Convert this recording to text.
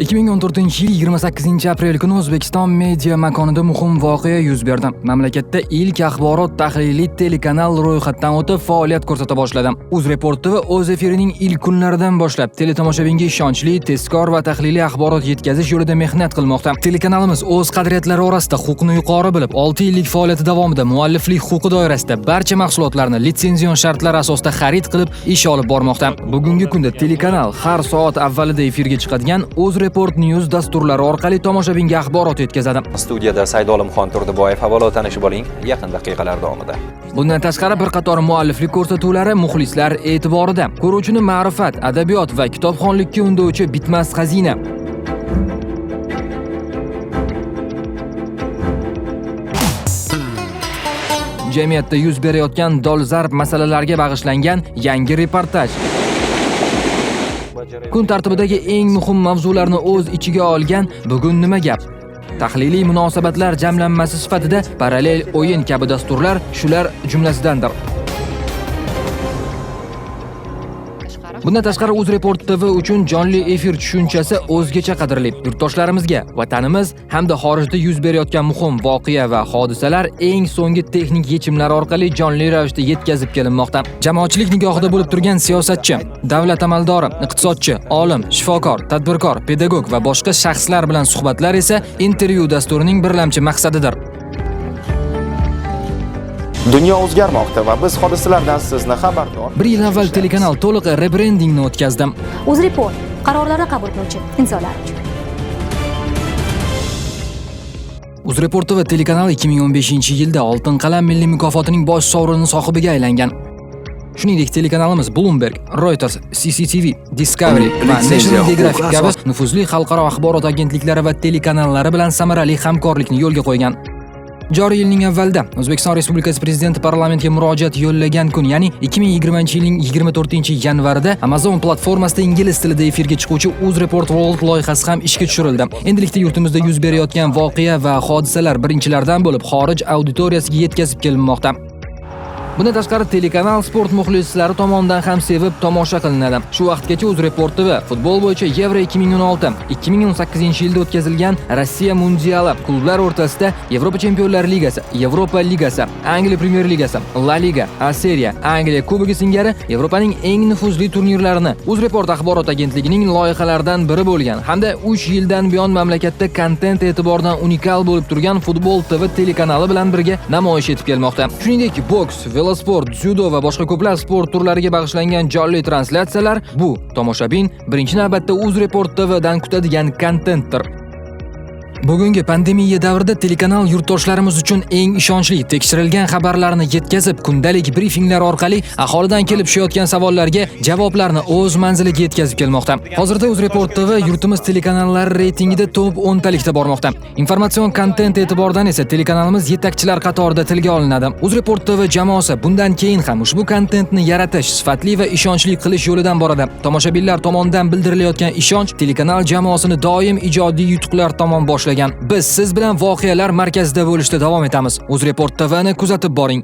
2014-yil 28-aprel kuni O'zbekiston media makonida muhim voqea yuz berdi. Mamlakatda ilk axborot tahliliy telekanal ro'yxatdan o'tib faoliyat ko'rsata boshladi. UzReport TV o'z efirining ilk kunlaridan boshlab teletomoshabinga ishonchli, tezkor va tahliliy axborot yetkazish yo'lida mehnat qilmoqda. Telekanalimiz o'z qadriyatlari orasida huquqni yuqori bilib, 6 yillik faoliyati davomida mualliflik huquqi doirasida barcha mahsulotlarni litsenzion shartlari asosida xarid qilib ish olib bormoqda. Bugungi kunda telekanal har soat avvalida efirga chiqadigan UzReport News dasturlari orqali tomoshabinga axborot yetkazadi. Studiyada Saydolimxon Turdiboyev avvalo tanishib oling yaqin daqiqalar davomida. Bundan tashqari bir qator mualliflik ko'rsatuvlari muxlislar e'tiborida. Ko'ruvchini ma'rifat, adabiyot va kitobxonlikka undovchi bitmas xazina. Jamiyatda yuz berayotgan dolzarb masalalarga bag'ishlangan yangi reportaj. Kun tartibidagi eng muhim mavzularni o'z ichiga olgan Bugun nima gap? Tahliliy munosabatlar jamlanmasi sifatida parallel o'yin kabi dasturlar shular jumlasidandir. Bundan tashqari UzReport TV uchun jonli efir tushunchasi o'zgacha qadrli. Yurtdoshlarimizga vatanimiz hamda xorijda yuz berayotgan muhim voqea va hodisalar eng so'nggi texnik yechimlar orqali jonli ravishda yetkazib kelinmoqda. Jamoatchilik nigohida bo'lib turgan siyosatchi, davlat amaldori, iqtisodchi, olim, shifokor, tadbirkor, pedagog va boshqa shaxslar bilan suhbatlar esa intervyu dasturining birlamchi maqsadidir. Dunyo o'zgarmoqda va biz hodisalardan sizni xabardor. Bir yil avval telekanal to'liq rebrendingni o'tkazdi. UzReport qarorlarni qabul qiluvchi insonlar uchun. UzReport TV telekanali 2015-yilda Oltin qalam milliy mukofotining bosh sovrini sohibiga aylangan. Shuningdek, telekanalimiz Bloomberg, Reuters, CCTV, Discovery va National Geographic kabi nufuzli xalqaro axborot agentliklari va telekanallari bilan samarali hamkorlikni yo'lga qo'ygan. Joriy yilning avvalida O'zbekiston Respublikasi Prezidenti parlamentga murojaat yo'llagan kun, ya'ni 2020-yilning 24-yanvarida Amazon platformasida ingliz tilida efirga chiquvchi UzReport World loyihasi ham ishga tushirildi. Endilikda yurtimizda yuz berayotgan voqea va hodisalar birinchilardan bo'lib xorij auditoriyasiga yetkazib kelinmoqda. Bundan tashqari telekanal sport muxlislari tomonidan ham sevib tomosha qilinadi. Shu vaqtgacha UzReport TV futbol bo'yicha Euro 2016, 2018-yilda o'tkazilgan Rossiya mundiali, klublar o'rtasida Yevropa Chempionlar Ligasi, Yevropa Ligasi, Angliya Premyer Ligasi, La Liga, A Seriya, Angliya Kubogi singari Yevropaning eng nufuzli turnirlarini UzReport axborot agentligining loyihalaridan biri bo'lgan hamda 3 yildan buyon mamlakatda kontent e'tiboridan unikal bo'lib turgan Futbol TV telekanali bilan birga namoyish etib kelmoqda. Shuningdek, boks, velosport, dzyudo va boshqa ko'plab sport turlariga bag'ishlangan jonli translyatsiyalar bu tomoshabin birinchi navbatda UzReport TV dan kutadigan kontentdir. Bugungi pandemiya davrida telekanal yurtdoshlarimiz uchun eng ishonchli, tekshirilgan xabarlarni yetkazib, kundalik brifinglar orqali aholidan kelib tushayotgan savollarga javoblarni o'z manziliga yetkazib kelmoqda. Hozirda UzReport TV yurtimiz telekanallari reytingida top 10 talikda bormoqda. Informatsion kontent e'tiboridan esa telekanalimiz yetakchilar qatorida tilga olinadi. UzReport TV jamoasi bundan keyin ham ushbu kontentni yaratish, sifatli va ishonchli qilish yo'lidan boradi. Tomoshabinlar tomonidan bildirilayotgan ishonch telekanal jamoasini doim ijodiy yutuqlar tomon boshlagan. Biz siz bilan voqealar markazida bo'lishda davom etamiz. UzReport TVni kuzatib boring.